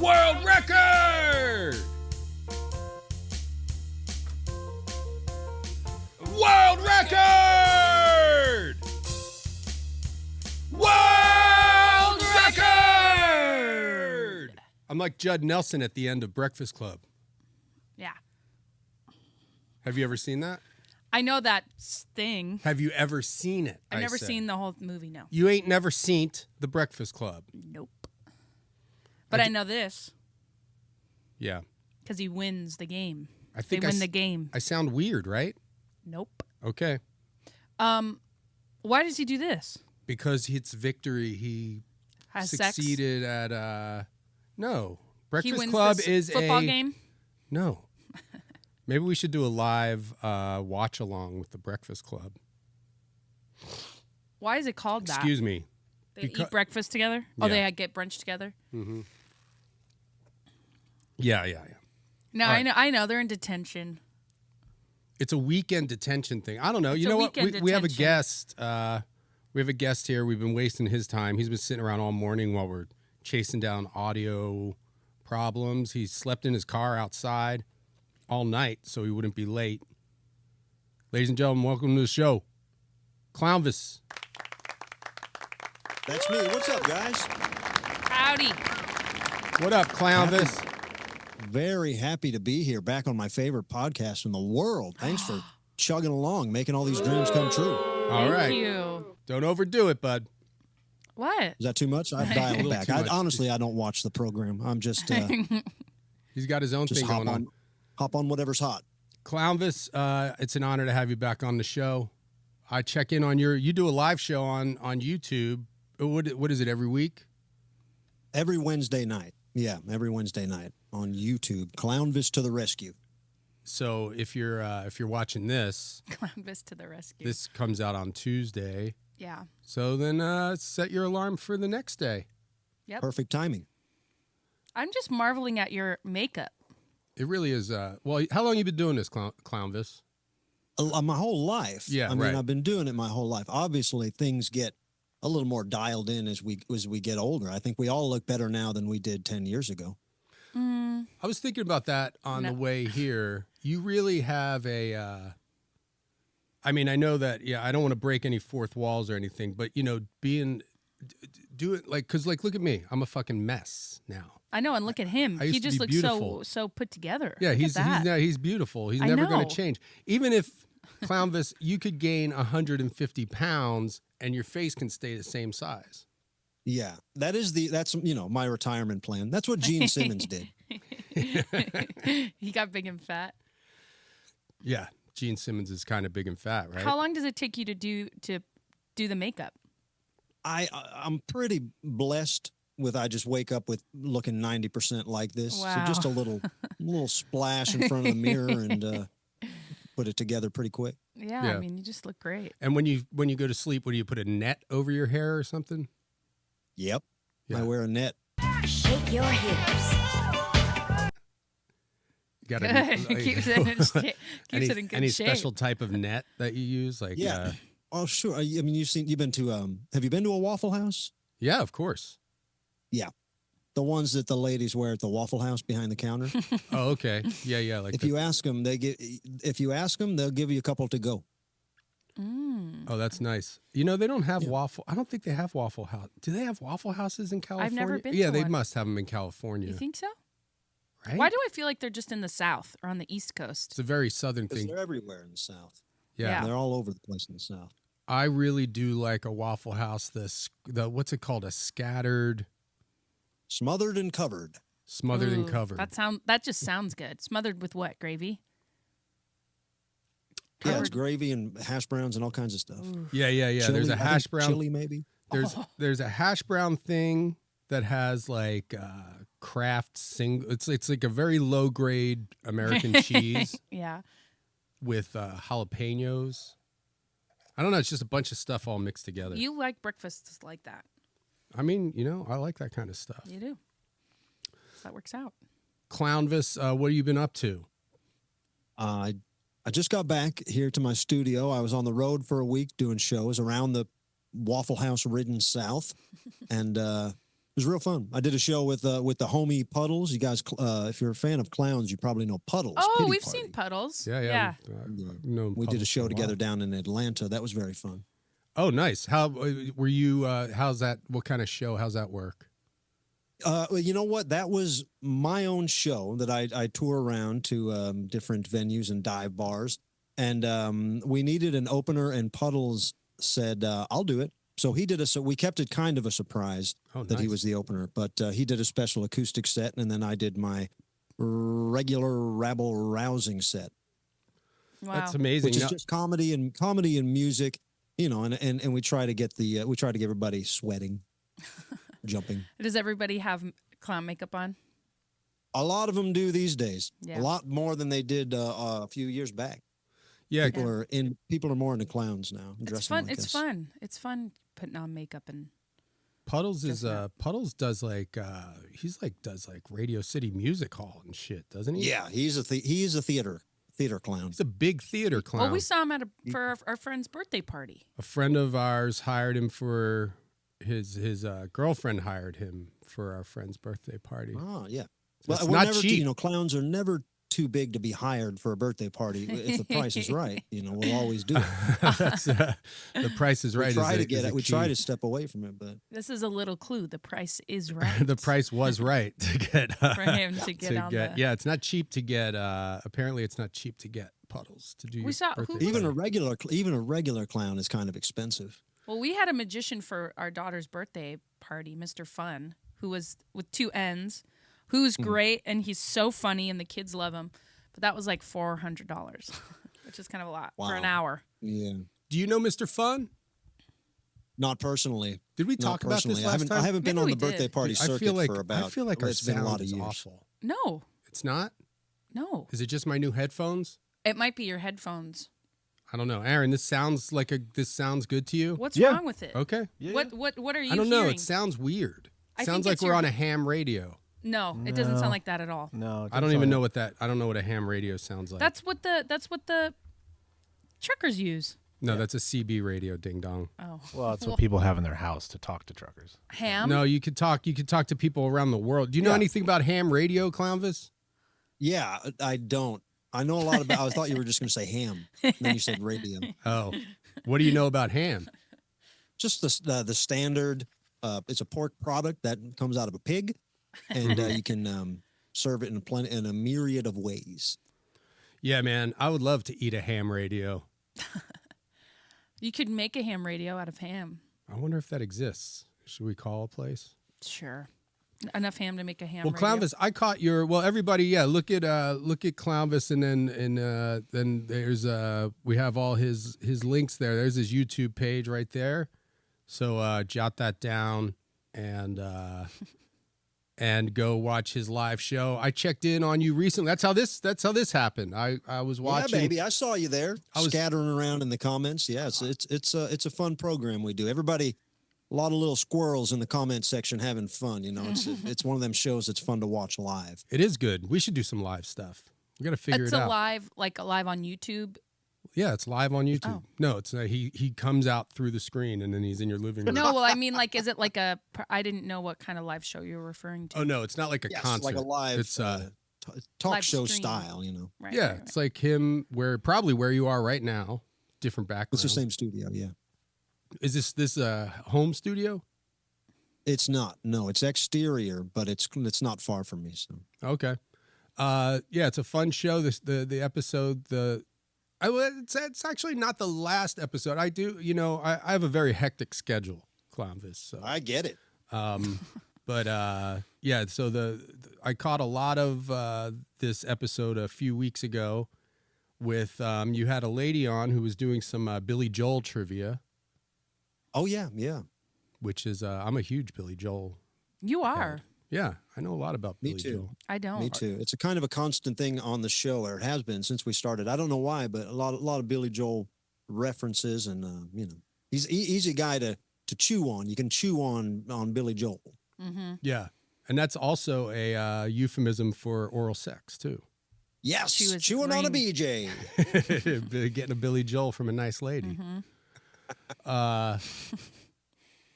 World record! World record! World record! I'm like Judd Nelson at the end of Breakfast Club. Yeah. Have you ever seen that? I know that thing. Have you ever seen it? I've never seen the whole movie, no. You ain't never seen The Breakfast Club. Nope. But I know this. Yeah. Because he wins the game. I think they win the game. I sound weird, right? Nope. Okay. Why does he do this? Because it's victory. He Has succeeded sex? at no. Breakfast He wins Club this is football game? No. Maybe we should do a live watch along with the Breakfast Club. Why is it called that? Excuse me. They eat breakfast together? Oh, Yeah. they get brunch together? Mm-hmm. Yeah. No, All right. I know. They're in detention. It's a weekend detention thing. I don't know. It's you a know what? weekend We have a detention. guest. We have a guest here. We've been wasting his time. He's been sitting around all morning while we're chasing down audio problems. He slept in his car outside all night so he wouldn't be late. Ladies and gentlemen, welcome to the show. Clownvis. That's me. What's up, guys? Howdy. What up, Clownvis? Very happy to be here, back on my favorite podcast in the world. Thanks for chugging along, making all these dreams come true. All right. Thank you. Don't overdo it, bud. What? Is that too much? I've A dialed little back. too much. Honestly, I don't watch the program. I'm just He's got his own just thing going on. hop on whatever's hot. Clownvis, it's an honor to have you back on the show. I check in on you do a live show on YouTube. What is it, every week? Every Wednesday night. Yeah, every Wednesday night on YouTube. Clownvis to the rescue. So if you're watching this, Clownvis to the rescue. this comes out on Tuesday. Yeah. So then set your alarm for the next day. Yep. Perfect timing. I'm just marveling at your makeup. It really is. Well, how long you been doing this, Clownvis? My whole life. Yeah, I mean, right. I've been doing it my whole life. Obviously, things get a little more dialed in as we get older. I think we all look better now than we did 10 years ago. Mm, I was thinking about that on the way here. You really have a. I mean, I know that. Yeah, I don't want to break any fourth walls or anything, but do it because look at me. I'm a fucking mess now. I know, and look at him. I used He to just be looks beautiful. so put together. Yeah, Look he's at that. he's beautiful. He's I never going know. to change. Even if Clownvis, you could gain 150 pounds and your face can stay the same size. Yeah, that's my retirement plan. That's what Gene Simmons did. He got big and fat. Yeah, Gene Simmons is kind of big and fat, right? How long does it take you to do the makeup? I'm pretty blessed with I just wake up with looking 90% like this. Wow. So just a little splash in front of the mirror and put it together pretty quick. Yeah, Yeah. I mean, you just look great. And when you go to sleep, what do you put a net over your hair or something? Yep. Yeah. I wear a net. Shake your hips. You got Keeps it in shape. Keeps it in good any shape. special type of net that you use? Like Yeah. Oh, sure. I mean, you've been to have you been to a Waffle House? yeah, of course. Yeah. The ones that the ladies wear at the Waffle House behind the counter. Oh, okay. Yeah. Like If you ask them, they'll give you a couple to go. Mm. oh, that's nice. They don't have waffle. I don't think they have Waffle House. Do they have Waffle Houses in California? never been Yeah, to they one. must have them in California. You think so? Right? Why do I feel like they're just in the South or on the East Coast? It's a very southern Because thing. they're everywhere in the South. Yeah. They're all over the place in the South. I really do like a Waffle House. The what's it called? A scattered, Smothered and covered. smothered and Ooh, covered. That just sounds good. Smothered with what? Gravy? Yeah, it's Covered. gravy and hash browns and all kinds of stuff. Ooh. Yeah. Chili, There's a I hash think brown. Chili, maybe. There's a hash brown thing that has like Kraft single. It's like a very low grade American cheese Yeah. with jalapenos. I don't know. It's just a bunch of stuff all mixed together. You like breakfasts like that. I mean, I like that kind of stuff. You do. So that works out. Clownvis, what have you been up to? I just got back here to my studio. I was on the road for a week doing shows around the Waffle House ridden South, and it was real fun. I did a show with the homie Puddles. You guys, if you're a fan of clowns, you probably know Puddles. Oh, Pity we've Party. seen Puddles. Yeah. We did a show together down in Atlanta. That was very fun. Oh, nice. How were you? How's that? What kind of show? How's that work? Well, you know what? That was my own show that I tour around to different venues and dive bars. And we needed an opener, and Puddles said, I'll do it. So he did so we kept it kind of a surprise that he was the opener. But he did a special acoustic set, and then I did my regular rabble-rousing set. Wow. That's amazing. Which is just comedy and music, and we try to get everybody sweating, jumping. Does everybody have clown makeup on? A lot of them do these days. Yeah. A lot more than they did a few years back. Yeah, People are more into clowns now. It's fun. It's fun. It's fun putting on makeup and. Puddles is Puddles does does Radio City Music Hall and shit, doesn't he? Yeah, he's a theater clown. He's a big theater clown. Well, we saw him for our friend's birthday party. A friend of ours hired him for his girlfriend hired him for our friend's birthday party. Oh yeah. So Well, it's not cheap. Clowns are never too big to be hired for a birthday party. If the price is right, we'll always do it. That's, the price is right. We try to get it. We try to step away from it, but This is a little clue. The price is right. the price was right to get for him to get on the. Yeah, it's not cheap to get. Apparently, it's not cheap to get Puddles to do. We saw birthday even party. a regular clown is kind of expensive. Well, we had a magician for our daughter's birthday party, Mr. Fun, who was with two N's, who's great, and he's so funny, and the kids love him. But that was like $400, which is kind of a lot for an hour. Yeah. Do you know Mr. Fun? Not personally. Did we talk about this last time? I haven't been Maybe on we the birthday did. party circuit for about. I feel like our it's been a sound lot of is years. awful. No, It's not. no. Is it just my new headphones? It might be your headphones. I don't know, Aaron. This sounds good to you. What's Yeah. wrong with it? Okay. Yeah. What are you I don't know. hearing? It sounds weird. I Sounds think like it's we're your- on a ham radio. No, it doesn't No. sound like that at all. No, I don't even know what that. I don't know what a ham radio sounds like. That's what the truckers use. No, that's a CB radio. Ding dong. Oh, Well, it's what people have in their house to talk to truckers. ham. No, you could talk. You could talk to people around the world. Do you know Yeah. anything about ham radio, Clownvis? Yeah, I don't. I know a lot about. I thought you were just going to say ham. And then you said radio. Oh, what do you know about ham? Just the standard. It's a pork product that comes out of a pig, and you can serve it in a myriad of ways. Yeah, man, I would love to eat a ham radio. You could make a ham radio out of ham. I wonder if that exists. Should we call a place? Sure. Enough ham to make a ham Well, radio. Clownvis, I caught your. Well, everybody, yeah. Look at Clownvis, and then there's we have all his links there. There's his YouTube page right there. So jot that down and go watch his live show. I checked in on you recently. That's how this happened. I was watching. Yeah, baby, I saw you there, scattering around in the comments. Yeah, it's a fun program we do. Everybody, a lot of little squirrels in the comment section having fun. It's one of them shows that's fun to watch live. It is good. We should do some live stuff. We got to figure It's it out. live on YouTube. Yeah, it's live on YouTube. Oh. No, it's he comes out through the screen and then he's in your living room. No, well, I mean, like, is it like I didn't know what kind of live show you were referring to. Oh no, it's not like a Yes, concert. like a live. It's talk live show stream. style. Right, yeah, right, it's like him probably where you are right now. Different background. It's the same studio. Yeah, Is this home studio? it's not. No, it's exterior, but it's not far from me. So Okay. Yeah, it's a fun show. The episode it's actually not the last episode. I do, I have a very hectic schedule, Clownvis. So I get it. but yeah, so I caught a lot of this episode a few weeks ago with you had a lady on who was doing some Billy Joel trivia, Oh yeah, yeah. which is I'm a huge Billy Joel. You are. Yeah, I know a lot about Me Billy too. Joel. I don't. Me too. It's a kind of a constant thing on the show, or it has been since we started. I don't know why, but a lot of Billy Joel references, and he's a guy to chew on. You can chew on Billy Joel. Mm-hmm. Yeah, and that's also a euphemism for oral sex too. Yes, She was chewing on a green. BJ. Getting a Billy Joel from a nice lady. Mm-hmm.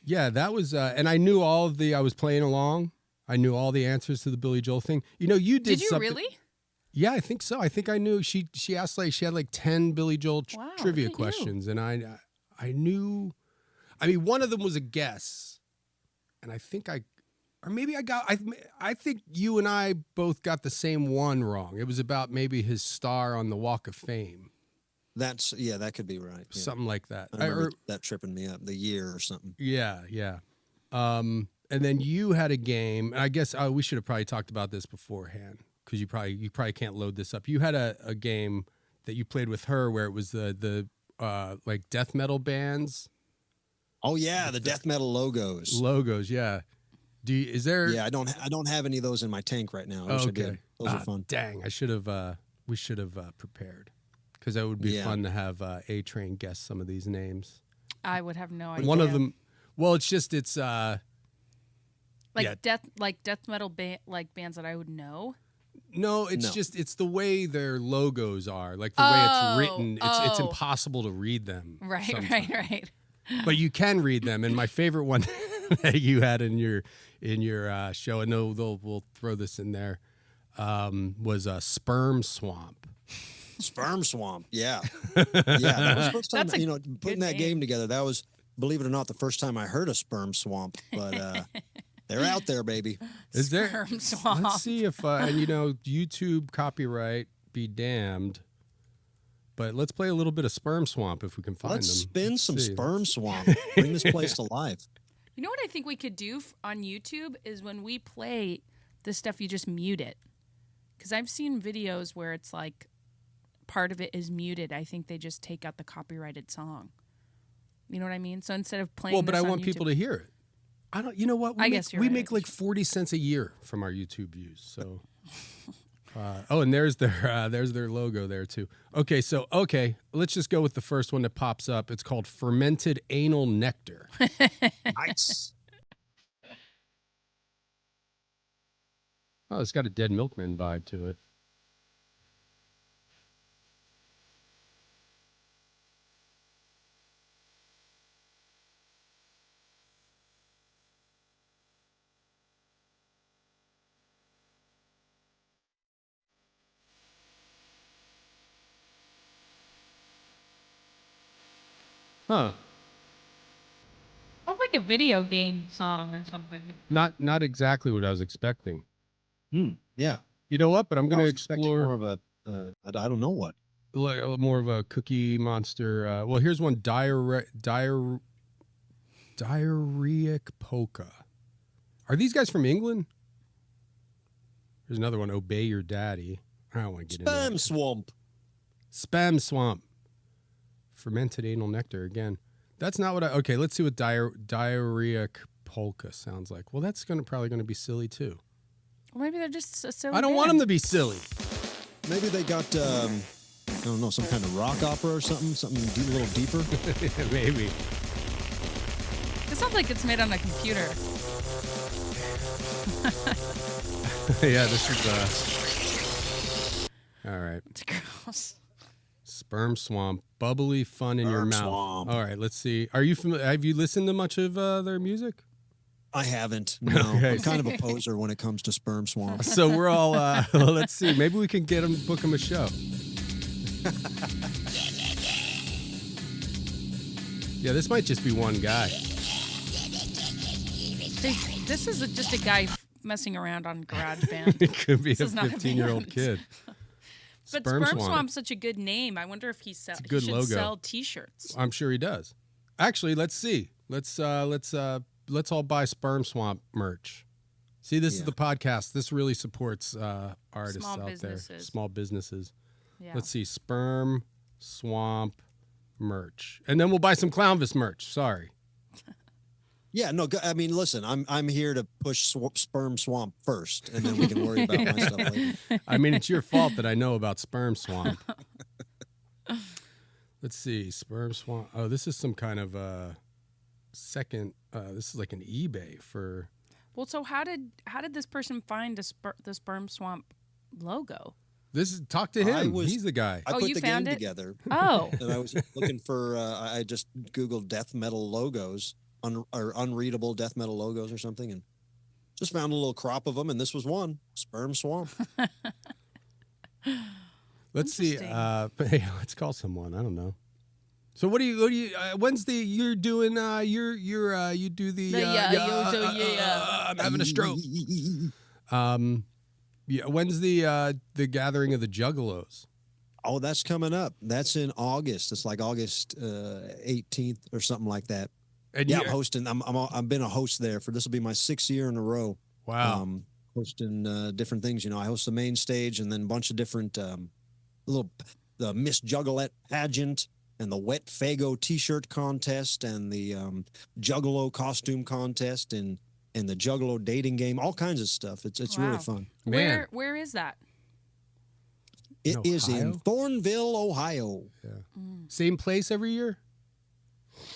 Yeah, that was, and I knew all of I was playing along. I knew all the answers to the Billy Joel thing. You know, you did you something. really? Yeah, I think so. I think I knew. She asked she had like 10 Billy Joel Wow, trivia look at you. questions, and I knew. I mean, one of them was a guess, and I think or maybe I got. I think you and I both got the same one wrong. It was about maybe his star on the Walk of Fame. That could be right. Yeah. Something like that. I remember that tripping me up, the year or something. Yeah. And then you had a game, and I guess we should have probably talked about this beforehand because you probably can't load this up. You had a game that you played with her where it was the like death metal bands. Oh yeah, the death metal logos. Logos, yeah. Is there? Yeah, I don't have any of those in my tank right now. I wish I did. Those are fun. Dang, we should have prepared. Because that would be fun to have A-Train guess some of these names. I would have no idea. One of them, well, it's death metal bands that I would know. No, it's the way their logos are, like the way it's written. It's impossible to read them. Right. But you can read them, and my favorite one that you had in your show, and we'll throw this in there, was Sperm Swamp. Sperm Swamp, yeah. That was the first time, putting that game together. That was, believe it or not, the first time I heard of Sperm Swamp. But they're out there, baby. Is there? Sperm Swamp. Let's see if, YouTube copyright be damned. But let's play a little bit of Sperm Swamp if we can find them. Let's spin some Sperm Swamp. Bring this place to life. You know what I think we could do on YouTube is when we play this stuff, you just mute it. Because I've seen videos where it's like, part of it is muted. I think they just take out the copyrighted song. You know what I mean? So instead of playing, but I want people to hear it. I don't. You know what? We make like 40 cents a year from our YouTube views. So, and there's their logo there too. Okay, let's just go with the first one that pops up. It's called Fermented Anal Nectar. Nice. Oh, it's got a Dead Milkman vibe to it. Huh. Sounds like a video game song or something. Not exactly what I was expecting. Yeah. You know what? But I'm going to expecting explore more of a, I don't know what. like more of a Cookie Monster. Well, here's one, Diarrheic Polka. Are these guys from England? There's another one, Obey Your Daddy. I don't want to get into Sperm that. Swamp. Sperm Swamp. Fermented Anal Nectar again. That's not what okay, let's see what Diarrheic Polka sounds like. Well, that's probably going to be silly too. Or maybe they're just a silly I don't want them to be silly. Maybe they got, I don't know, some kind of rock opera or something a little deeper. Maybe. It sounds like it's made on a computer. Yeah, this is all right. It's gross. Sperm Swamp, bubbly fun in your Sperm mouth. Swamp. All right, let's see. Are you familiar? Have you listened to much of their music? I haven't. No, Okay. I'm kind of a poser when it comes to Sperm Swamp. So we're all. Let's see. Maybe we can book them a show. Yeah, this might just be one guy. This is just a guy messing around on GarageBand. It could be a This is not a 15-year-old band. kid. But Sperm Swamp's such a good name. I wonder if he should logo. sell T-shirts. I'm sure he does. Actually, let's see. Let's all buy Sperm Swamp merch. See, this is the podcast. This really supports artists Small out businesses. there, small businesses. Yeah. Let's see, Sperm Swamp merch, and then we'll buy some Clownvis merch. Sorry. Yeah, no, I mean, listen, I'm here to push Sperm Swamp first, and then we can worry about my stuff later. I mean, it's your fault that I know about Sperm Swamp. Let's see, Sperm Swamp. Oh, this is some kind of second. This is like an eBay for. Well, so how did this person find the Sperm Swamp logo? Talk to him. He's the guy. I put you the found game it? together. Oh. And I was looking for, I just Googled death metal logos or unreadable death metal logos or something, and just found a little crop of them, and this was one, Sperm Swamp. Let's see. Hey, let's call someone. I don't know. So what do you? When's you're doing? You do the. I'm having a stroke. Yeah. When's the gathering of the Juggalos? Oh, that's coming up. That's in August. It's like August 18th or something like that. And yeah, I'm hosting. I've been a host there for this will be my 6th year in a row. Wow. Hosting different things. I host the main stage and then a bunch of different the Miss Juggalette pageant and the Wet Fago T-shirt contest and the Juggalo costume contest and the Juggalo dating game. All kinds of stuff. It's really fun. Man. Where is that? It is in Thornville, Ohio. Yeah. Same place every year?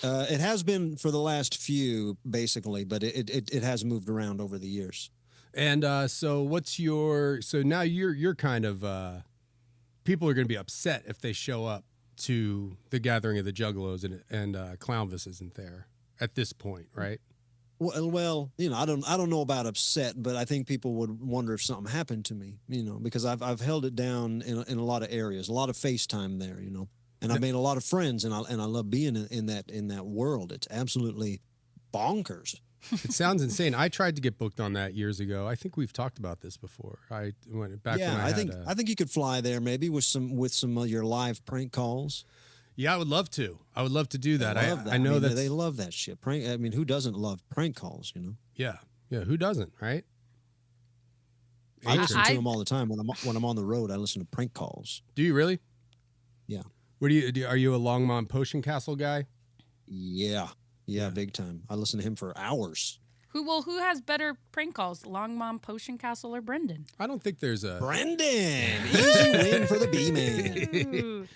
It has been for the last few, basically, but it has moved around over the years. And so now you're kind of people are going to be upset if they show up to the gathering of the Juggalos and Clownvis isn't there at this point, right? Well, I don't know about upset, but I think people would wonder if something happened to me, because I've held it down in a lot of areas, a lot of FaceTime there, and I've made a lot of friends, and I love being in that world. It's absolutely bonkers. It sounds insane. I tried to get booked on that years ago. I think we've talked about this before. I went back when I think you could fly there maybe with some of your live prank calls. Yeah, I would love to. I would love to do that. I know that they love that shit. Prank. I mean, who doesn't love prank calls? Yeah. Who doesn't? Right. I listen to them all the time when I'm on the road. I listen to prank calls. Do you really? Yeah. What are you a Longmont Potion Castle guy? Yeah, big time. I listen to him for hours. Who has better prank calls, Longmont, Potion Castle, or Brendan? I don't think there's a Brendan. Easy win for the B-Man.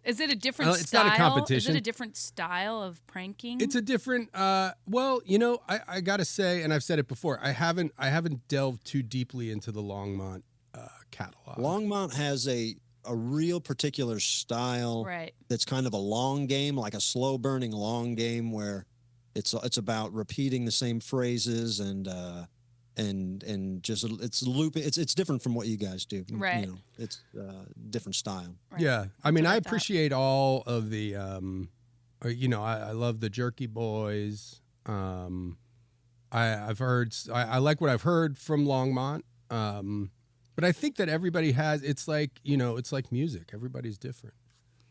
Is it a different it's style? Not a competition. Is it a different style of pranking? It's a different. I gotta say, and I've said it before. I haven't delved too deeply into the Longmont catalog. Longmont has a real particular style, right? That's kind of a long game, like a slow burning long game where it's about repeating the same phrases and just it's looping. It's different from what you guys do, right? It's different style. Right. Yeah, I mean, I appreciate all of the. I love the Jerky Boys. I've heard. I like what I've heard from Longmont. But I think that everybody has. It's like it's like music. Everybody's different.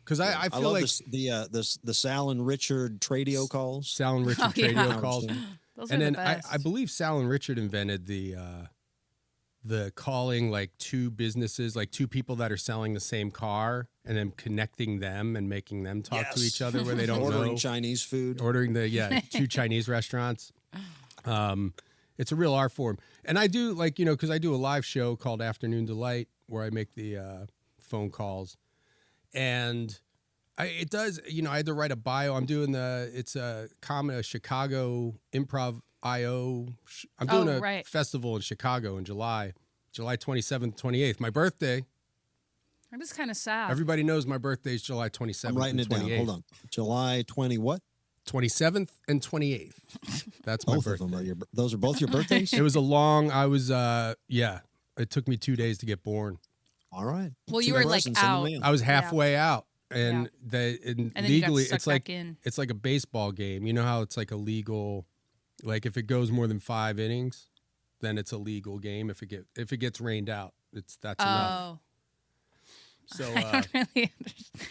Because I feel love like the Sal and Richard Tradio calls. Sal and Richard Tradio calls. Those and are then the best. I believe Sal and Richard invented the calling like two businesses, like two people that are selling the same car, and then connecting them and making them talk to each other where they don't ordering know. Chinese food. Ordering two Chinese restaurants. It's a real art form. And I do because I do a live show called Afternoon Delight where I make the phone calls. And it does, I had to write a bio. I'm doing it's a Chicago Improv IO. I'm doing a festival in Chicago in July 27th, 28th. My birthday. I'm just kind of sad. Everybody knows my birthday is July 27th. I'm writing and it 28th. down. Hold on. July 20 what? 27th and 28th. That's my birthday. Of them are those are both your birthdays? It was it took me 2 days to get born. All right. Well, you were like out. I was halfway out. And and then legally, it's like a baseball game. You know how it's like illegal, like if it goes more than 5 innings, then it's a legal game. If it gets rained out, that's enough. So I don't really understand.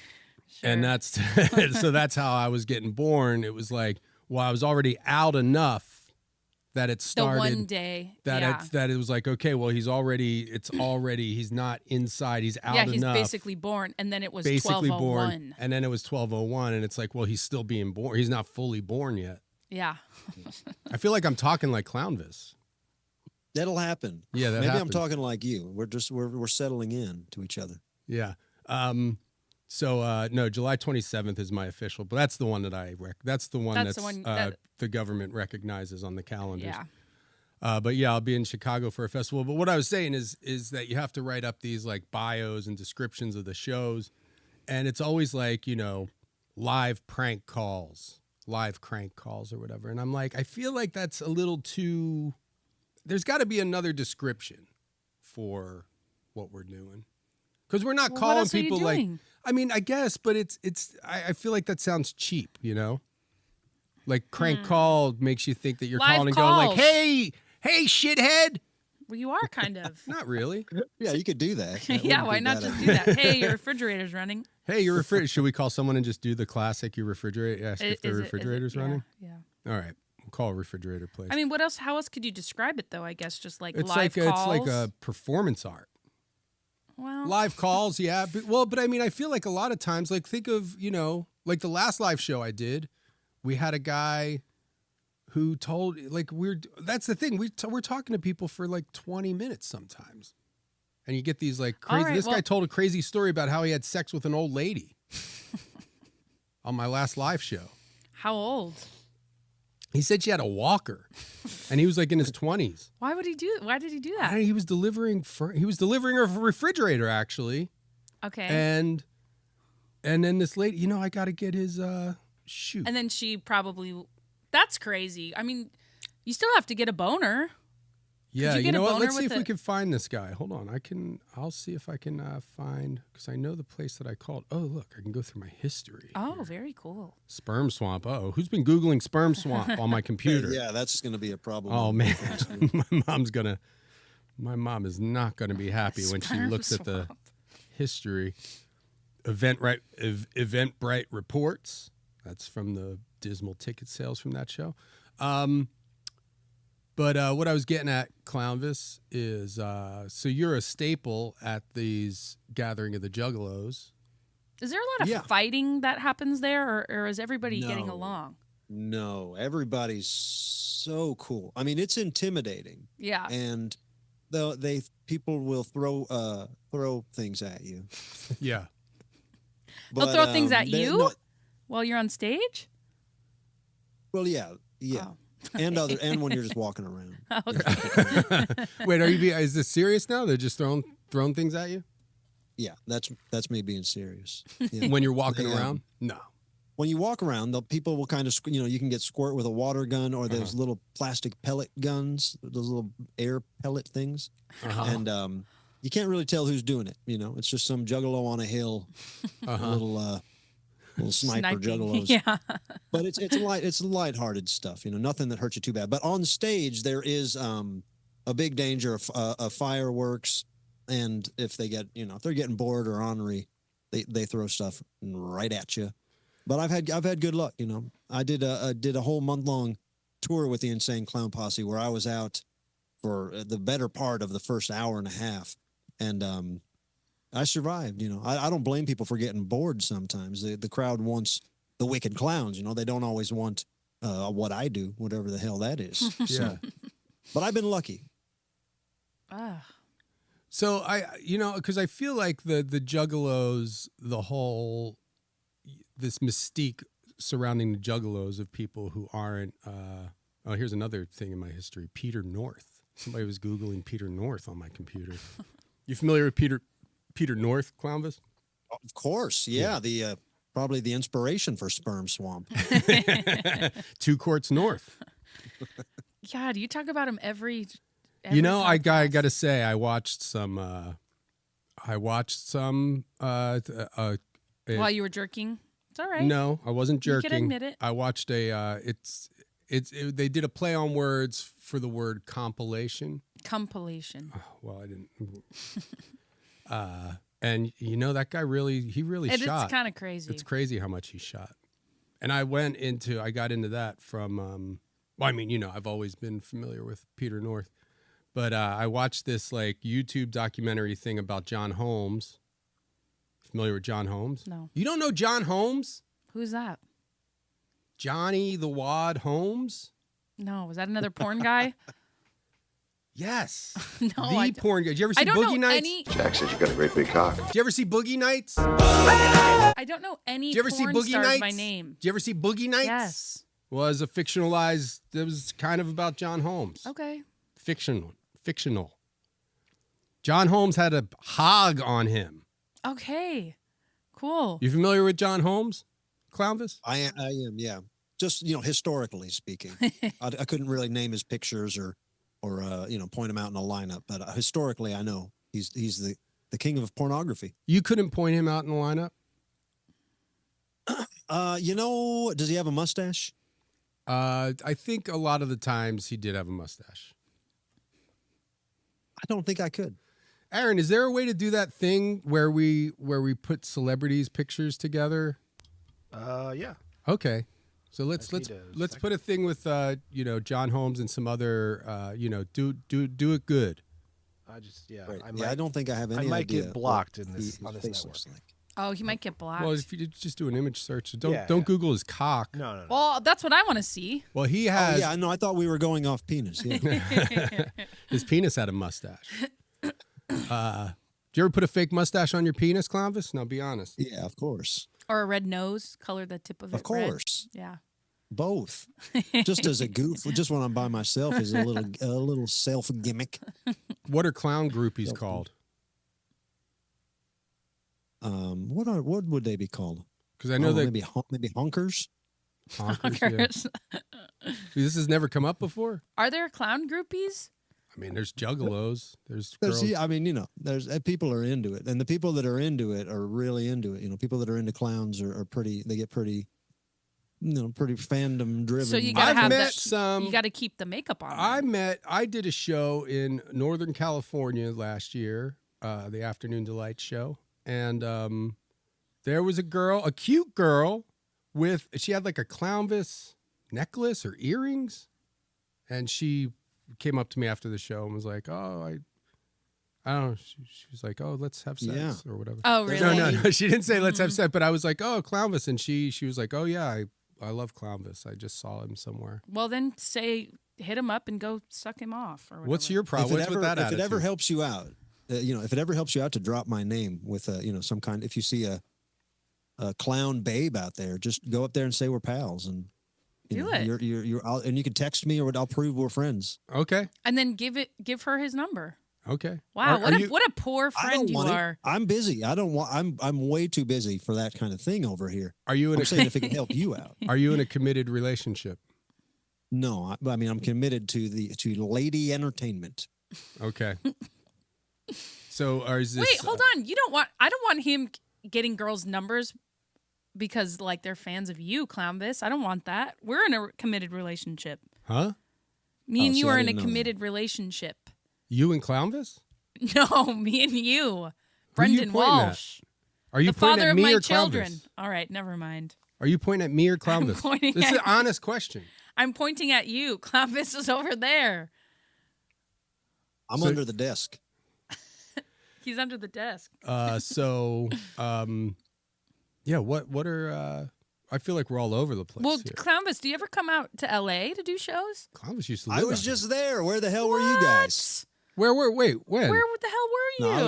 Sure. And that's how I was getting born. It was like, well, I was already out enough that it started. The one day that it was like, okay, well, he's not inside. He's out enough. Yeah, he's basically born, and then it was 12:01. And then it was 12:01, and it's like, well, he's still being born. He's not fully born yet. Yeah. I feel like I'm talking like Clownvis. That'll happen. Yeah, maybe happens. I'm talking like you. We're settling in to each other. Yeah. No, July 27th is my official, but that's the one that that's the one that the government recognizes on the calendars. Yeah. But yeah, I'll be in Chicago for a festival. But what I was saying is that you have to write up these like bios and descriptions of the shows, and it's always like live prank calls, live crank calls or whatever. And I'm like, I feel like that's a little too. There's got to be another description for what we're doing, because we're not Well, what calling else are you people like. doing? I mean, I guess, but I feel like that sounds cheap, you know. Like crank call makes you think that you're Live calling and going like, calls. hey, shithead. Well, you are kind of. Not really. Yeah, you could do that. That Yeah, wouldn't why be not bad just idea. do that? Hey, your refrigerator's running. Hey, your refrigerator. Should we call someone and just do the classic? Your refrigerator. Ask if their Is it- refrigerator's yeah, running. Yeah. All right, we'll call a refrigerator place. I mean, what else? How else could you describe it though? I guess just like it's live like calls. it's like a performance art. Well, Live calls, yeah. But I mean, I feel like a lot of times, like think of like the last live show I did, we had a guy who told that's the thing we're talking to people for like 20 minutes sometimes, and you get these like crazy. All right, this guy well- told a crazy story about how he had sex with an old lady on my last live show. how old? He said she had a walker, and he was like in his 20s. Why would he do? Why did he do that? He was delivering her refrigerator actually, Okay. and then this lady, I got to get his shoot. And then she probably. That's crazy. I mean, you still have to get a boner. Yeah, you you get know a what? boner Let's see with if we it? can find this guy. Hold on, I'll see if I can find, because I know the place that I called. Oh, look, I can go through my history. Oh, here. very cool. Sperm Swamp. Oh, who's been Googling Sperm Swamp on my computer? Yeah, that's going to be a problem. Oh man, my mom is not gonna be happy when she Sperm looks at the Swamp. history. Eventbrite reports. That's from the dismal ticket sales from that show. But what I was getting at, Clownvis, is so you're a staple at these gathering of the Juggalos. Is there a lot of Yeah. fighting that happens there, or is everybody getting No. along? No, everybody's so cool. I mean, it's intimidating, Yeah. and people will throw things at you. Yeah. They'll But, throw things at they- you no- while you're on stage? well, yeah, Oh. and when you're just walking around. Okay. Wait, is this serious now? They're just throwing things at you Yeah, that's me being serious. Yeah. when you're walking They, around? No. When you walk around, the people will kind of, you can get squirt with a water gun or those little plastic pellet guns, those little air pellet things. Uh-huh. And you can't really tell who's doing it. It's just some juggalo on a hill, little sniper Sniping. juggalos. Yeah. But it's lighthearted stuff. Nothing that hurts you too bad. But on stage, there is a big danger of fireworks, and if they get, if they're getting bored or ornery, they throw stuff right at you. But I've had good luck. I did a whole month-long tour with the Insane Clown Posse where I was out for the better part of the first hour and a half, and I survived. I don't blame people for getting bored sometimes. The crowd wants the wicked clowns. They don't always want what I do, whatever the hell that is. Yeah. But I've been lucky. Ah. So because I feel like the Juggalos, this mystique surrounding the Juggalos of people who aren't. Here's another thing in my history: Peter North. Somebody was Googling Peter North on my computer. You familiar with Peter North, Clownvis? Of course, yeah. The probably the inspiration for Sperm Swamp. 2 courts north. God, you talk about him every I podcast. got to say, I watched some. While you were jerking. It's all right. No, I wasn't You jerking. can admit it. I watched they did a play on words for the word compilation. Compilation. Well, I didn't. And that guy really shot. It's kind of crazy. It's crazy how much he shot. And I got into that from. I've always been familiar with Peter North, but I watched this like YouTube documentary thing about John Holmes. Familiar with John Holmes? No. You don't know John Holmes? Who's that? Johnny the Wad Holmes? No, was that another porn guy? Yes. No, The porn guy. Did you ever see I don't Boogie know Nights? any. Jack says you got a great big cock. Did you ever see Boogie Nights? I don't know any Did you ever see porn Boogie stars Nights? by name. Did you ever see Boogie Nights? Yes. Was a fictionalized. It was kind of about John Holmes. Okay. Fictional. John Holmes had a hog on him. Okay. Cool. You familiar with John Holmes, Clownvis? I am, yeah. just historically speaking. I couldn't really name his pictures or point him out in a lineup, but historically, I know he's the king of pornography. You couldn't point him out in the lineup? Does he have a mustache? I think a lot of the times he did have a mustache. I don't think I could. Aaron, is there a way to do that thing where we put celebrities' pictures together? Yeah. Okay. So let's need a put a thing with John Holmes and some other do it good. Right. I don't think I have any idea. I might get blocked what on this face network. looks like. Oh, he might get blocked. Well, if you just do an image search, don't Yeah. Google his cock. No. Well, that's what I want to see. Well, he Oh, has yeah, no, I thought we were going off penis. Yeah. his penis had a mustache. Did you ever put a fake mustache on your penis, Clownvis? No, be honest. Yeah, of course. Or a red nose, color the tip of it Of course. red. Yeah. Both. Just as a goof, just when I'm by myself is a little self gimmick. What are clown groupies called? What would they be called? Because I know that maybe honkers. honkers, yeah. This has never come up before. Are there clown groupies? I mean, there's juggalos. There's There's, girls. I mean, there's people are into it, and the people that are into it are really into it. People that are into clowns are pretty. They get pretty, pretty fandom driven. So you gotta I've have met that. some. You got to keep the makeup on. I did a show in Northern California last year, the Afternoon Delight show, and there was a cute girl she had like a Clownvis necklace or earrings, and she came up to me after the show and was like, "Oh, I don't know." She was like, "Oh, let's have sex or whatever." Oh, really? No. She didn't say let's have sex, but I was like, "Oh, Clownvis," and she was like, "Oh yeah, I love Clownvis. I just saw him somewhere." Well, then hit him up and go suck him off. Or whatever. What's your problem? What's with that if attitude? it ever helps you out, if it ever helps you out to drop my name with some kind, if you see a clown babe out there, just go up there and say we're pals, and Do it. and you can text me, or I'll prove we're friends. Okay. And then give her his number. Okay. Wow, Are you- what a poor I friend don't you want are. it. I'm busy. I don't want. I'm way too busy for that kind of thing over here. Are you in I'm a saying if it can help you out. Are you in a committed relationship? No, I mean I'm committed to lady entertainment. Okay. So is this? Wait, hold on. I don't want him getting girls' numbers because like they're fans of you, Clownvis. I don't want that. We're in a committed relationship. Huh? Me and Oh, you see, I are in a didn't know that. committed relationship. You and Clownvis? No, me and you. Who are you Brendan pointing at? Walsh. Are you The pointing father at of me my or children. Clownvis? All right, never mind. Are you pointing at me or Clownvis? pointing This is an at- honest question. I'm pointing at you. Clownvis is over there. I'm So- under the desk. He's under the desk. Yeah. What are? I feel like we're all over the place Well, here. Clownvis, do you ever come out to LA to do shows? Clownvis used to live I was out just there. Where the hell were you guys? here. Where? Wait. When? Where the hell were you? No,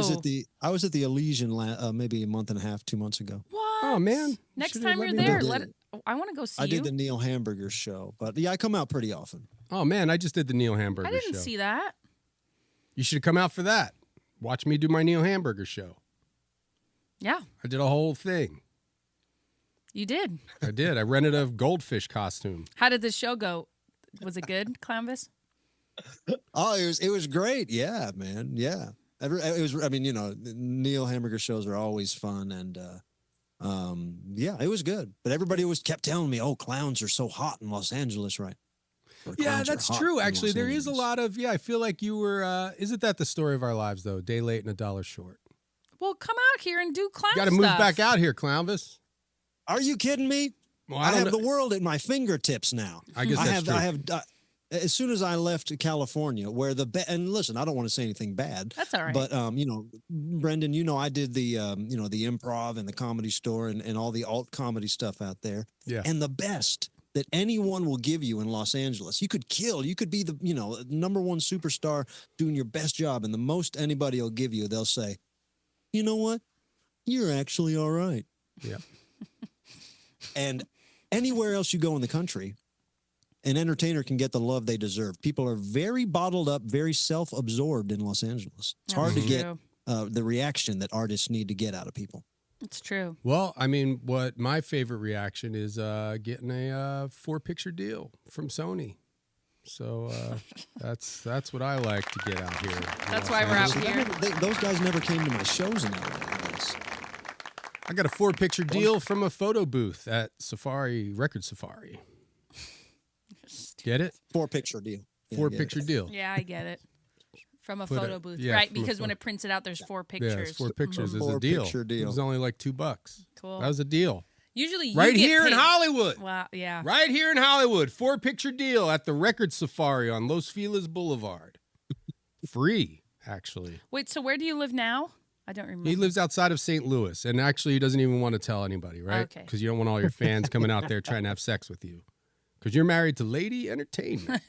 I was at the Elysian maybe a month and a half, 2 months ago. What? Oh, man. You Next should've time let you're me know. there, I want to go see I you. did the Neil Hamburger show, but yeah, I come out pretty often. Oh man, I just did the Neil Hamburger I didn't show. see that. You should come out for that. Watch me do my Neil Hamburger show. Yeah, I did a whole thing. you did. I did. I rented a goldfish costume. How did the show go? Was it good, Clownvis? Oh, it was great. Yeah, man. Yeah. It was. I mean, Neil Hamburger shows are always fun, and yeah, it was good. But everybody kept telling me, "Oh, clowns are so hot in Los Angeles, right?" Or, Yeah, "Clowns are that's hot true. in Actually, Los there is a Angeles." lot of. Yeah, I feel like you were. Isn't that the story of our lives, though? Day late and a dollar short. Well, come out here and do clown Got to move back out here, Clownvis. Are you kidding me? Well, I don't have know. the world at my fingertips now. I guess that's true. I have. As soon as I left California, where and listen, I don't want to say anything bad. That's all right. But Brendan, I did the the improv and the Comedy Store and all the alt comedy stuff out there. Yeah. And the best that anyone will give you in Los Angeles, you could be the number one superstar doing your best job, and the most anybody will give you, they'll say, you know what, you're actually all right. Yeah. And anywhere else you go in the country, an entertainer can get the love they deserve. People are very bottled up, very self-absorbed in Los Angeles. It's hard to That's get true. the reaction that artists need to get out of people. It's true. Well, I mean, what my favorite reaction is getting a 4-picture deal from Sony. So that's what I like to get out here. That's why we're out here. Those guys never came to my shows in LA. I guess. I got a 4-picture deal from a photo booth at Record Safari. Get it? 4-picture deal. Yeah, 4-picture deal. Yeah, I get it. From a Put photo it- booth, yeah, right? from a Because when photo- it prints it out, there's 4 Yeah, pictures. it's 4 pictures is a 4-picture deal. deal. It was only like $2. Cool. That was a deal. Usually, you Right get here in paid. Hollywood. Wow. Yeah. Right here in Hollywood. 4-picture deal at the Record Safari on Los Feliz Boulevard. Free, actually. Wait. So where do you live now? I don't remember. He lives outside of St. Louis, and actually he doesn't even want to tell anybody, right? Okay. Because you don't want all your fans coming out there trying to have sex with you. Because you're married to Lady Entertainment.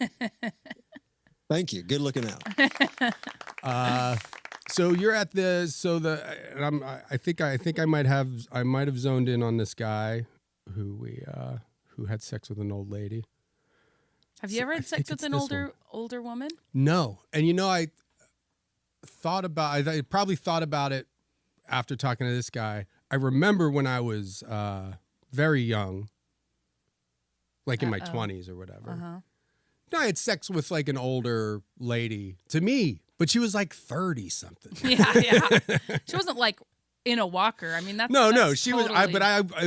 Thank you. Good looking out. So you're at I think I might have zoned in on this guy who had sex with an old lady. Have you ever I had think sex with it's an this older woman? No. And I probably thought about it after talking to this guy. I remember when I was very young, like in my 20s or whatever. Uh-huh. No, I had sex with like an older lady to me, but she was like 30 something. Yeah. She wasn't like in a walker. I mean, that's No, that's she totally... was.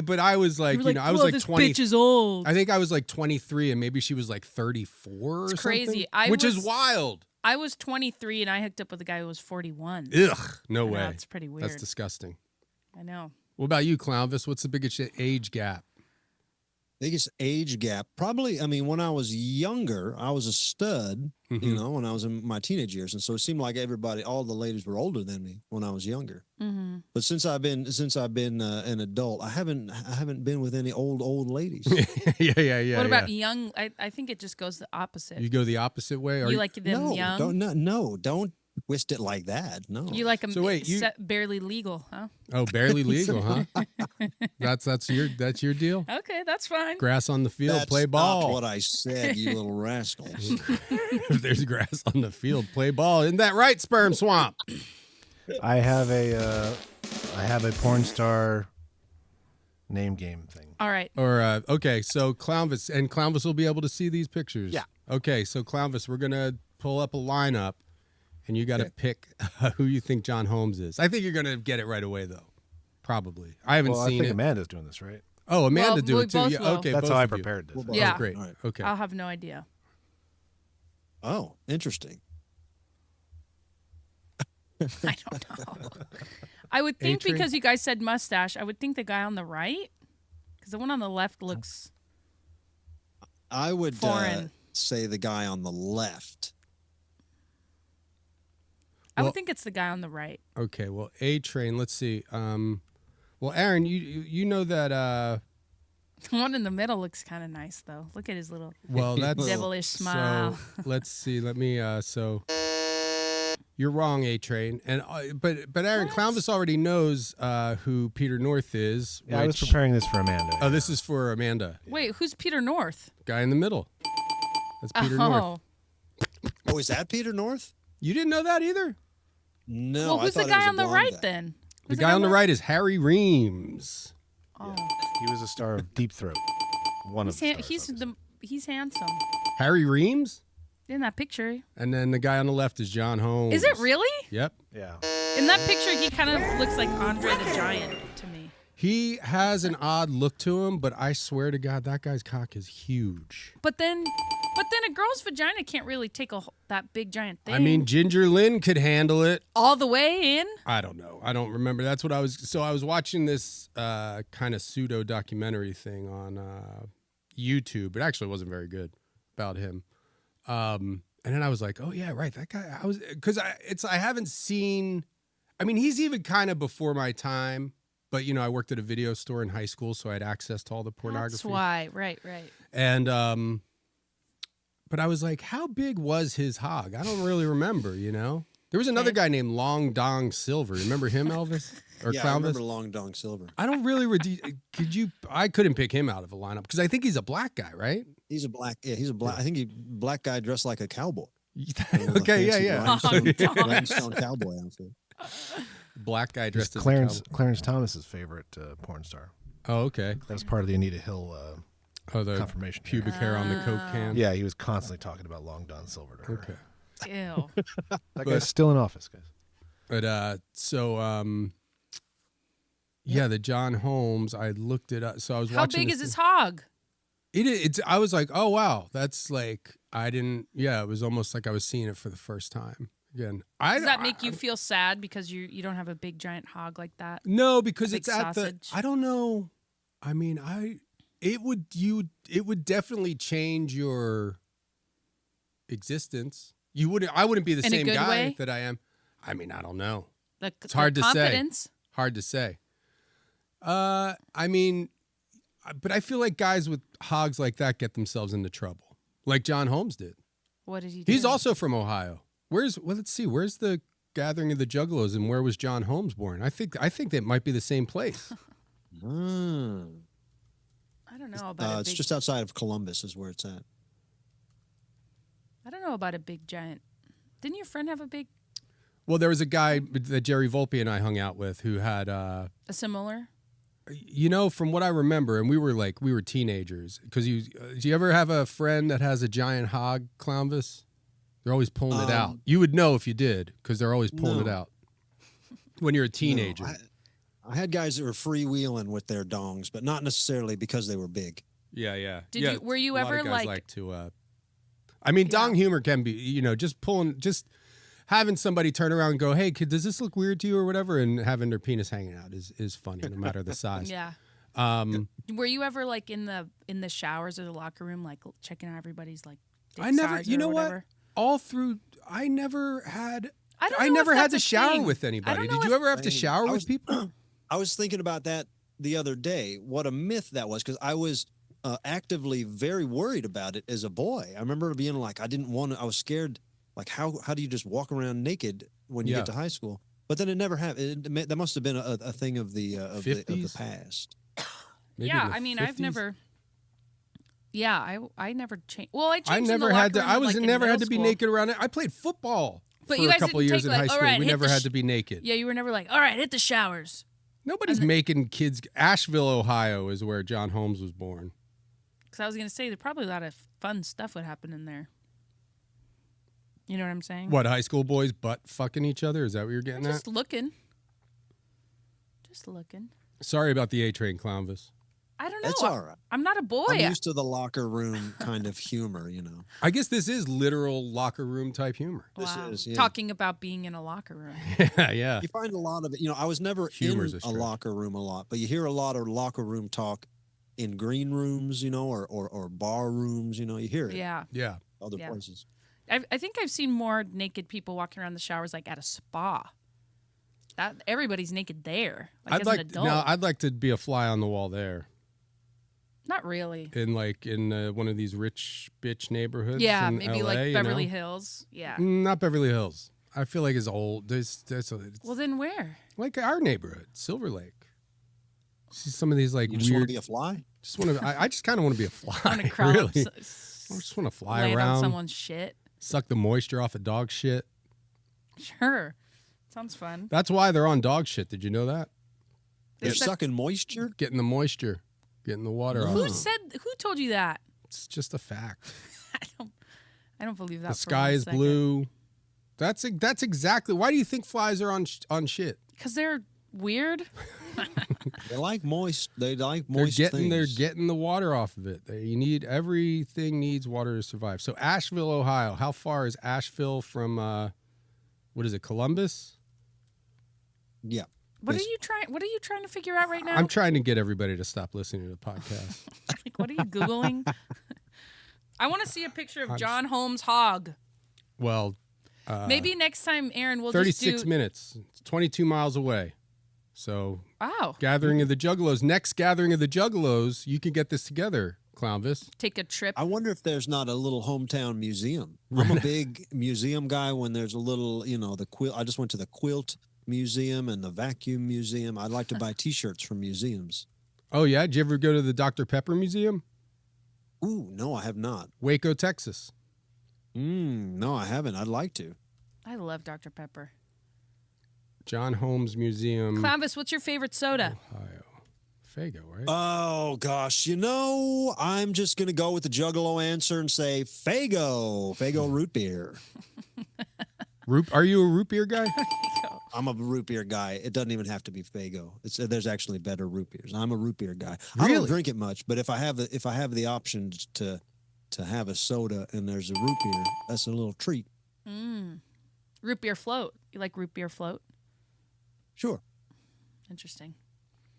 But I was like, I was "Whoa, like this 20. bitch is old. I think I was like 23, and maybe she was like 34 or It's something. crazy. Which is wild. I was 23 and I hooked up with a guy who was 41. Ugh, no I know, way. it's pretty weird. That's disgusting. I know. What about you, Clownvis? What's the biggest age gap? Biggest age gap, probably. I mean, when I was younger, I was a stud. You know, when I was in my teenage years, and so it seemed like all the ladies were older than me when I was younger. Mm-hmm. But since I've been an adult, I haven't been with any old ladies. yeah. What about young? I think it just goes the opposite. You go the opposite way? You like them young? Don't twist it like that. No. You like them So wait, barely legal, huh? Oh, barely legal, huh? That's your deal? Okay, that's fine. Grass on the field, That's play ball. not what I said, you little rascals. If there's grass on the field, play ball. Isn't that right, Sperm Swamp? I have a porn star name game thing. All right. Or okay, so Clownvis will be able to see these pictures. Yeah. Okay, so Clownvis, we're gonna pull up a lineup, and you got to pick who you think John Holmes is. I think you're gonna get it right away, though. Probably. I haven't Well, seen I think it. Amanda's doing this, right? Oh, Amanda Well, do we it too. both Yeah. will. Okay, That's both how I of you. prepared this. Yeah. Oh, great. All right. Okay. I'll have no idea. Oh, interesting. I don't know. I would think A-Train? because you guys said mustache, I would think the guy on the right, because the one on the left looks. I would Foreign. say the guy on the left. I Well- would think it's the guy on the right. Okay. Well, A-Train. Let's see. Well, Aaron, you know that. The one in the middle looks kind of nice, though. Look at his little Well, that's devilish smile. So let's see. Let me. So you're wrong, A-Train. And but Aaron Clownvis already knows who Peter North is. Yeah, I was which- preparing this for Amanda. Oh, this is for Amanda. Wait, who's Peter North? Guy in the middle. That's Peter North. Oh, Oh, is that Peter North? You didn't know that either? No. well, I who's the thought it was guy a on the blonde right guy. then? The Who's guy on the right is Harry Reams. Oh, He was a star of Deep Throat. One of the stars, he's obviously. he's handsome Harry Reams? in that picture. And then the guy on the left is John Holmes. Is it really? Yep. Yeah. In that picture, he kind of looks like Andre the Giant to me. He has an odd look to him, but I swear to God, that guy's cock is huge. But then a girl's vagina can't really take that big giant thing. I mean, Ginger Lynn could handle it. all the way in. I don't know. I don't remember. That's what I was. So I was watching this kind of pseudo documentary thing on YouTube. It actually wasn't very good about him. And then I was like, oh yeah, right. That guy. I haven't seen. I mean, he's even kind of before my time. But I worked at a video store in high school, so I had access to all the pornography. That's why. Right. And but I was like, how big was his hog? I don't really remember. There was another guy named Long Dong Silver. Remember him, Elvis? Or Yeah, Clownvis? I remember Long Dong Silver. I don't really. I couldn't pick him out of a lineup because I think he's a black guy, right? He's a black. Yeah, he's a black. I think he black guy dressed like a cowboy. Okay, yeah. Rhinestone, Oh, rhinestone cowboy outfit. Black guy He's dressed as Clarence Thomas's favorite porn star. Oh, okay. That was part of the Anita Hill The confirmation. pubic hair on the Coke can. Yeah, he was constantly talking about Long John Silver to her. Okay. Ew. That guy's still in office, guys. But the John Holmes. I looked it up. So I was How watching. big is his hog? It's. I was like, oh wow, that's like I didn't. Yeah, it was almost like I was seeing it for the first time again. Does that make you feel sad because you don't have a big giant hog like that? No, because A it's big at sausage? the. I don't know. I mean, it would definitely change your existence. You wouldn't. I wouldn't be the In a same good guy way? that I am. I mean, I don't know. It's hard to say. confidence. Hard to say. I mean, but I feel like guys with hogs like that get themselves into trouble, like John Holmes did. What did he do? He's also from Ohio. Let's see, where's the gathering of the Juggalos, and where was John Holmes born? I think that might be the same place. I don't know about it's just outside of Columbus is where it's at. I don't know about a big giant. Didn't your friend have a big, Well, there was a guy that Jerry Volpe and I hung out with who had, a similar? from what I remember, and we were teenagers. Because do you ever have a friend that has a giant hog, Clownvis? They're always pulling it out. You would know if you did, because they're always pulling it out when you're a teenager. No, I had guys that were freewheeling with their dongs, but not necessarily because they were big. Yeah. Were you A lot ever of guys like to? I mean, dong humor can be, just having somebody turn around and go, "Hey, kid, does this look weird to you or whatever?" and having their penis hanging out is funny, no matter the size. Yeah. Were you ever like in the showers or the locker room, like checking out everybody's like? Dick I never. size You or know whatever? what? All through, I never had. I don't I know never if had that's to a shower thing. with I anybody. don't know Did you ever have to shower with people? I was thinking about that the other day. What a myth that was, because I was actively very worried about it as a boy. I remember being like, I didn't want to. I was scared. Like, how do you just walk around naked when you get to high school? But then it never happened. That must have been a thing of the past. Maybe Yeah, in the I mean, 50s? I've never. Yeah, I never changed. Well, I changed. I in never the had to. locker I room, was like, in never had middle to be school. naked around it. I played football But for you a guys couple didn't years take, in high like, school. all right, We hit never the had to be naked. Yeah, you were never like, all right, hit the showers. Nobody's making kids. Asheville, Ohio, is where John Holmes was born. Because I was gonna say, there probably a lot of fun stuff would happen in there. You know what I'm saying? What, high school boys butt fucking each other? Is that what you're getting Just at? looking. Just looking. Sorry about the A-Train, Clownvis. I don't know. It's all right. I'm not a boy. I'm used to the locker room kind of humor, I guess this is literal locker room type humor. This Wow. is, yeah. Talking about being in a locker room. Yeah. You find a lot of it. I was never Humor's in a a stretch. locker room a lot, but you hear a lot of locker room talk in green rooms, or bar rooms. You hear it. Yeah. Yeah. Other Yeah. places. I think I've seen more naked people walking around the showers like at a spa. That everybody's naked there. Like as an adult. I'd like to be a fly on the wall there. Not really. In one of these rich bitch neighborhoods. Yeah, in maybe LA, like Beverly know? Hills. Yeah. Not Beverly Hills. I feel like it's old. Well, then where? Like our neighborhood, Silver Lake. See some of these like You just want weird. to be a fly? Just want to. I just kind of want to be a fly. On a crawl up, really. I just want to fly lay it on around, someone's shit. suck the moisture off of dog shit. Sure. Sounds fun. That's why they're on dog shit. Did you know that? They're Is that- sucking moisture? Getting the moisture, getting the water off. Who told you that? It's just a fact. I don't believe that. The for sky 1 is second. blue. That's exactly. Why do you think flies are on shit? Because they're weird. They like moist. They like They're moist getting things. the water off of it. Everything needs water to survive. So Asheville, Ohio. How far is Asheville from what is it, Columbus? Yeah. What Yes. are you trying to figure out right now? I'm trying to get everybody to stop listening to the podcast. Like, what are you Googling? I want to see a picture of John Holmes' hog. Well, Maybe next time, Aaron, we'll 36 just do... minutes. It's 22 miles away. So Wow. gathering of the Juggalos. Next gathering of the Juggalos, you can get this together, Clownvis. Take a trip. I wonder if there's not a little hometown museum. I'm a big museum guy. When there's a little, the quilt. I just went to the quilt museum and the vacuum museum. I'd like to buy T-shirts from museums. Oh, yeah? Did you ever go to the Dr. Pepper Museum? Ooh, no, I have not. Waco, Texas. No, I haven't. I'd like to. I love Dr. Pepper. John Holmes Museum. Clownvis, what's your favorite soda? Ohio. Fago, right? Oh, gosh. I'm just going to go with the Juggalo answer and say Fago. Fago root beer. Are you a root beer guy? I'm a root beer guy. It doesn't even have to be Fago. There's actually better root beers. I'm a root beer guy. I don't drink it much, but if I have the option to have a soda and there's a root beer, that's a little treat. Root beer float. You like root beer float? Sure. Interesting.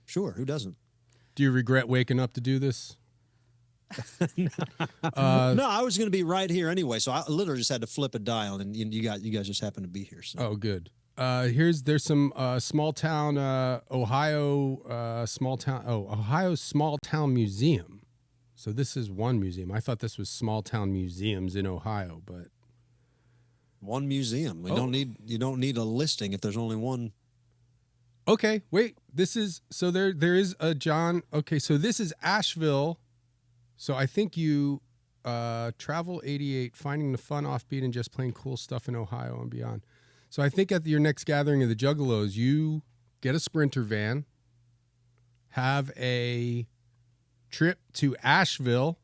Sure. Who doesn't? Do you regret waking up to do this? No, I was going to be right here anyway, so I literally just had to flip a dial, and you guys just happened to be here. So. Oh, good. There's some small town Ohio small town museum. So this is one museum. I thought this was small town museums in Ohio, but one museum. You don't need a listing if there's only one. Okay, wait. There is a John. Okay, so this is Asheville. So I think you travel 88, finding the fun offbeat and just plain cool stuff in Ohio and beyond. So I think at your next gathering of the Juggalos, you get a Sprinter van, have a trip to Asheville,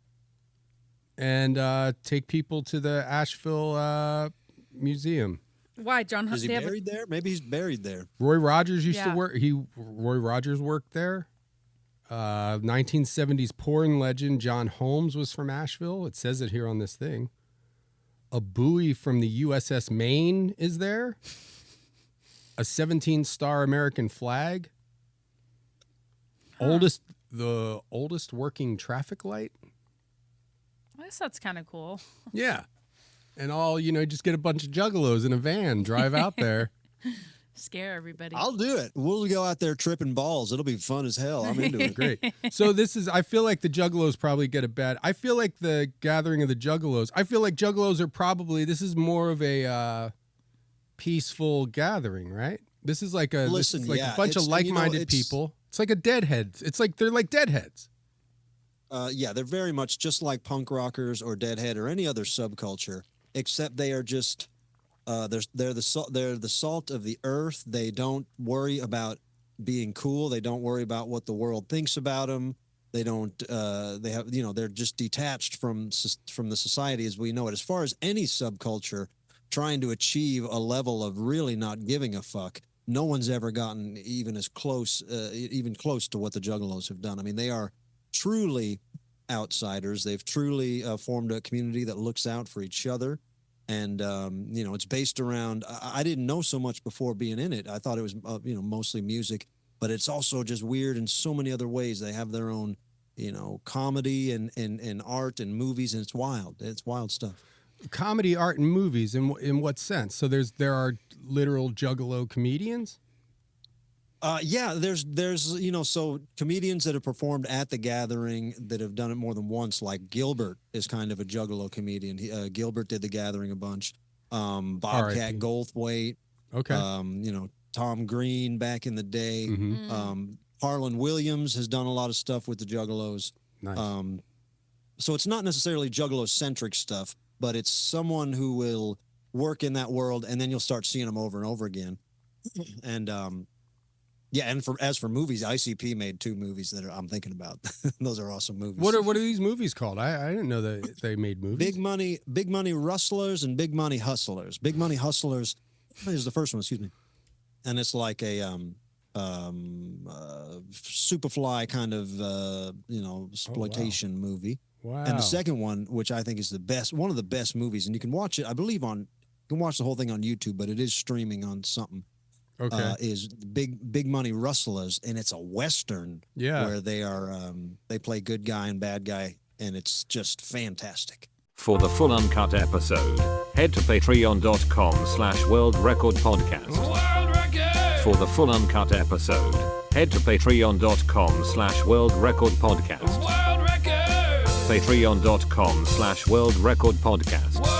and take people to the Asheville Museum. Why, John? Is he buried there? Maybe he's buried there. Roy Rogers used to work. Roy Rogers worked there. 1970s porn legend John Holmes was from Asheville. It says it here on this thing. A buoy from the USS Maine is there. A 17-star American flag. The oldest working traffic light. I guess that's kind of cool. Yeah. And just get a bunch of Juggalos in a van, drive out there. Scare everybody. I'll do it. We'll go out there tripping balls. It'll be fun as hell. I'm into it. Great. So I feel like the Juggalos probably get a bad. I feel like the gathering of the Juggalos. I feel like Juggalos are probably. This is more of a peaceful gathering, right? This is like a bunch of like-minded people. It's like a Deadheads. It's like they're like Deadheads. They're very much just like punk rockers or Deadhead or any other subculture, except they are just. They're the salt of the earth. They don't worry about being cool. They don't worry about what the world thinks about them. They don't. They're just detached from the society as we know it. As far as any subculture trying to achieve a level of really not giving a fuck, no one's ever gotten even close to what the Juggalos have done. I mean, they are truly outsiders. They've truly formed a community that looks out for each other. And, it's based around, I didn't know so much before being in it. I thought it was, mostly music, but it's also just weird in so many other ways. They have their own, comedy and art and movies, and it's wild. It's wild stuff. Comedy, art, and movies, in what sense? So there are literal Juggalo comedians? There's so comedians that have performed at the gathering that have done it more than once, like Gilbert is kind of a Juggalo comedian. Gilbert did the gathering a bunch. Bobcat Goldthwait. Okay. Tom Green back in the day. Mm-hmm. Harlan Williams has done a lot of stuff with the Juggalos. Nice. So it's not necessarily Juggalo-centric stuff, but it's someone who will work in that world, and then you'll start seeing them over and over again. And as for movies, ICP made 2 movies that I'm thinking about. Those are awesome movies. What are these movies called? I didn't know that they made movies. Big Money Rustlers and Big Money Hustlers. Big Money Hustlers is the first one, excuse me. And it's like a Superfly kind of exploitation movie. Wow. And the second one, which I think is one of the best movies, and you can watch it, I believe you can watch the whole thing on YouTube, but it is streaming on something. Okay. Is Big Money Rustlers, and it's a Western where they play good guy and bad guy, and it's just fantastic. For the full uncut episode, head to patreon.com/World Record Podcast. For the full uncut episode, head to patreon.com/World Record Podcast. Patreon.com/World Record Podcast.